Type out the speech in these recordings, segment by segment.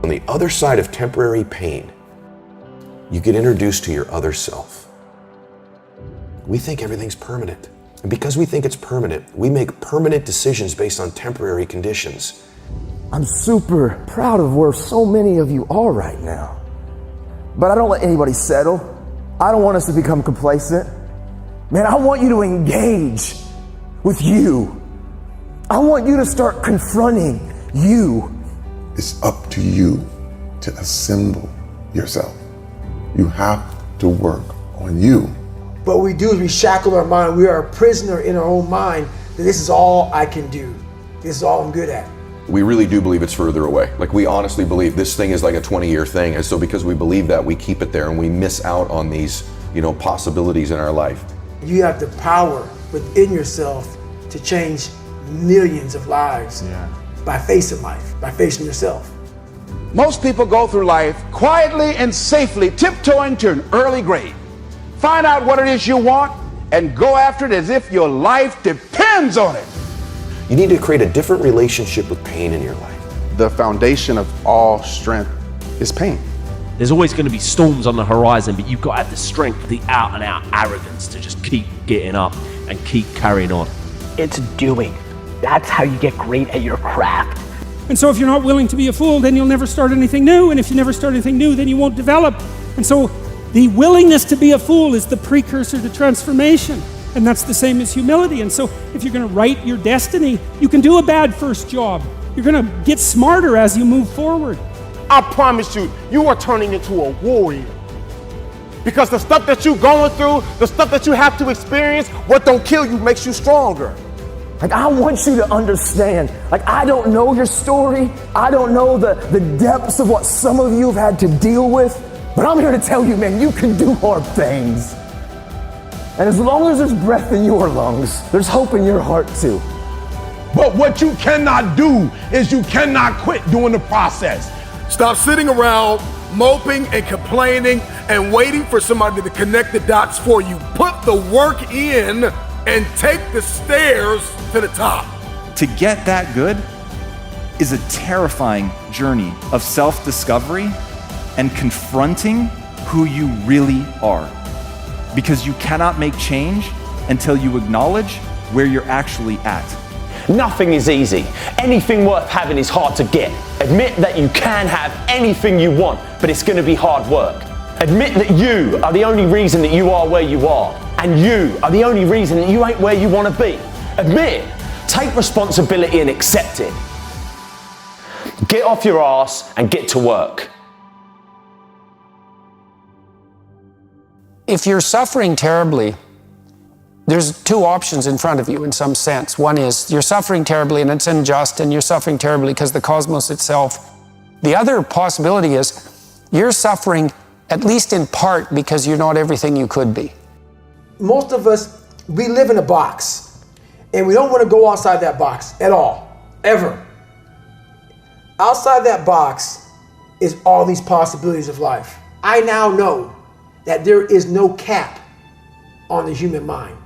On the other side of temporary pain, you get introduced to your other self. We think everything's permanent. And because we think it's permanent, we make permanent decisions based on temporary conditions. I'm super proud of where so many of you are right now. But I don't let anybody settle. I don't want us to become complacent. Man, I want you to engage with you. I want you to start confronting you. It's up to you to assemble yourself. You have to work on you. What we do is we shackle our mind. We are a prisoner in our own mind that this is all I can do. This is all I'm good at. We really do believe it's further away. Like, we honestly believe this thing is like a 20-year thing. And so because we believe that, we keep it there and we miss out on these, possibilities in our life. You have the power within yourself to change millions of lives by facing life, by facing yourself. Most people go through life quietly and safely, tiptoeing to an early grave. Find out what it is you want and go after it as if your life depends on it. You need to create a different relationship with pain in your life. The foundation of all strength is pain. There's always going to be storms on the horizon, but you've got to have the strength, the out and out arrogance to just keep getting up and keep carrying on. It's doing. That's how you get great at your craft. And so if you're not willing to be a fool, then you'll never start anything new. And if you never start anything new, then you won't develop. And so the willingness to be a fool is the precursor to transformation. And that's the same as humility. And so if you're going to write your destiny, you can do a bad first job. You're going to get smarter as you move forward. I promise you, you are turning into a warrior. Because the stuff that you're going through, the stuff that you have to experience, what don't kill you makes you stronger. Like, I want you to understand, I don't know your story. I don't know the depths of what some of you have had to deal with. But I'm here to tell you, man, you can do hard things. And as long as there's breath in your lungs, there's hope in your heart too. But what you cannot do is you cannot quit during the process. Stop sitting around moping and complaining and waiting for somebody to connect the dots for you. Put the work in and take the stairs to the top. To get that good is a terrifying journey of self-discovery and confronting who you really are. Because you cannot make change until you acknowledge where you're actually at. Nothing is easy. Anything worth having is hard to get. Admit that you can have anything you want, but it's going to be hard work. Admit that you are the only reason that you are where you are, and you are the only reason that you ain't where you want to be. Admit it. Take responsibility and accept it. Get off your ass and get to work. If you're suffering terribly, there's two options in front of you in some sense. One is you're suffering terribly and it's unjust, and you're suffering terribly because the cosmos itself. The other possibility is you're suffering at least in part because you're not everything you could be. Most of us, we live in a box, and we don't want to go outside that box at all, ever. Outside that box is all these possibilities of life. I now know that there is no cap on the human mind.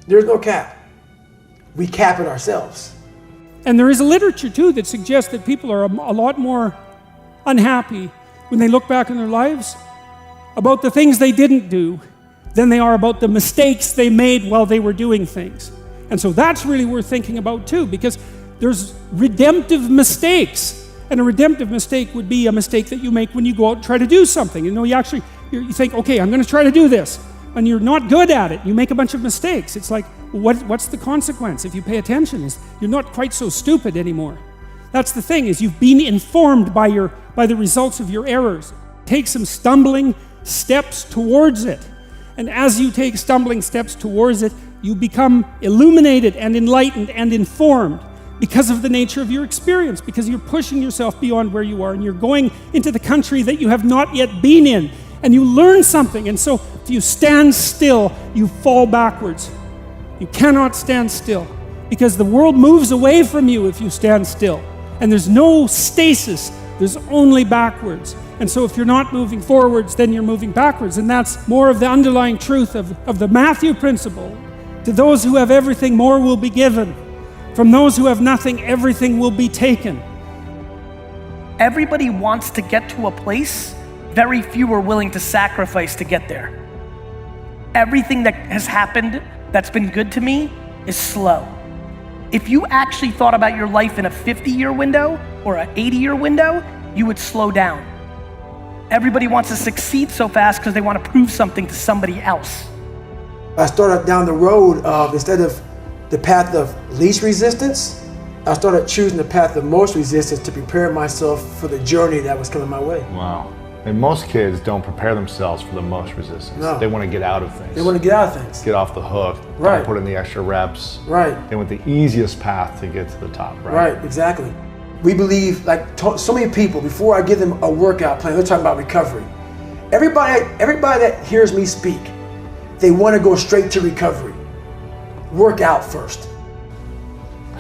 There's no cap. We cap it ourselves. And there is a literature too that suggests that people are a lot more unhappy when they look back in their lives about the things they didn't do than they are about the mistakes they made while they were doing things. And so that's really worth thinking about too, because there's redemptive mistakes. And a redemptive mistake would be a mistake that you make when you go out and try to do something. You think, okay, I'm going to try to do this. And you're not good at it. You make a bunch of mistakes. It's like, what's the consequence if you pay attention? You're not quite so stupid anymore. That's the thing, is you've been informed by the results of your errors. Take some stumbling steps towards it. And as you take stumbling steps towards it, you become illuminated and enlightened and informed because of the nature of your experience, because you're pushing yourself beyond where you are and you're going into the country that you have not yet been in. And you learn something. And so if you stand still, you fall backwards. You cannot stand still because the world moves away from you if you stand still. And there's no stasis, there's only backwards. And so if you're not moving forwards, then you're moving backwards. And that's more of the underlying truth of the Matthew principle. To those who have everything, more will be given. From those who have nothing, everything will be taken. Everybody wants to get to a place, very few are willing to sacrifice to get there. Everything that has happened that's been good to me is slow. If you actually thought about your life in a 50-year window or an 80-year window, you would slow down. Everybody wants to succeed so fast because they want to prove something to somebody else. I started down the road of, instead of the path of least resistance, I started choosing the path of most resistance to prepare myself for the journey that was coming my way. Wow. And most kids don't prepare themselves for the most resistance. No. They want to get out of things. They want to get out of things. Get off the hook. Right. Don't put in the extra reps. Right. They want the easiest path to get to the top, right? Right, exactly. We believe, like so many people, before I give them a workout plan, they're talking about recovery. Everybody that hears me speak, they want to go straight to recovery. Work out first.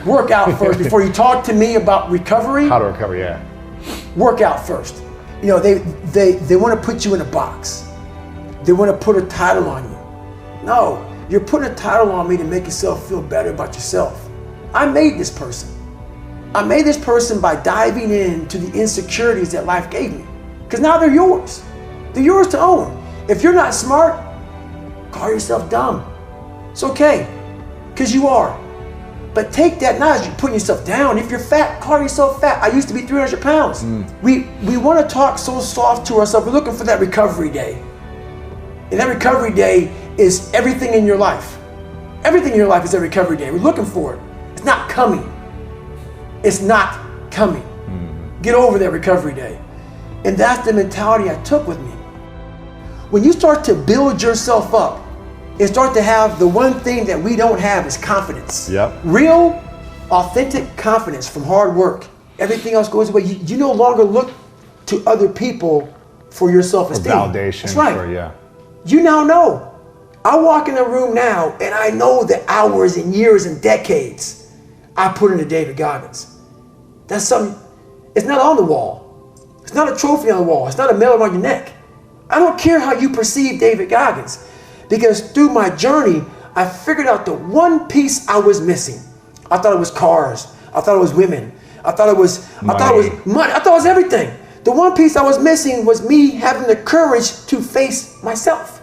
Work out first before you talk to me about recovery. How to recover, yeah. Work out first. You know, they want to put you in a box. They want to put a title on you. No, you're putting a title on me to make yourself feel better about yourself. I made this person. I made this person by diving into the insecurities that life gave me. Because now they're yours. They're yours to own. If you're not smart, call yourself dumb. It's okay, because you are. But take that not as you're putting yourself down. If you're fat, call yourself fat. I used to be 300 pounds. We want to talk so soft to ourselves. We're looking for that recovery day. And that recovery day is everything in your life. Everything in your life is a recovery day. We're looking for it. It's not coming. It's not coming. Get over that recovery day. And that's the mentality I took with me. When you start to build yourself up and start to have the one thing that we don't have is confidence. Yep. Real, authentic confidence from hard work. Everything else goes away. You no longer look to other people for your self-esteem. For validation. That's right. For, yeah. You now know. I walk in the room now and I know the hours and years and decades I put into David Goggins. That's something, it's not on the wall. It's not a trophy on the wall. It's not a medal on your neck. I don't care how you perceive David Goggins, because through my journey, I figured out the one piece I was missing. I thought it was cars. I thought it was women. I thought it was money. I thought it was everything. The one piece I was missing was me having the courage to face myself.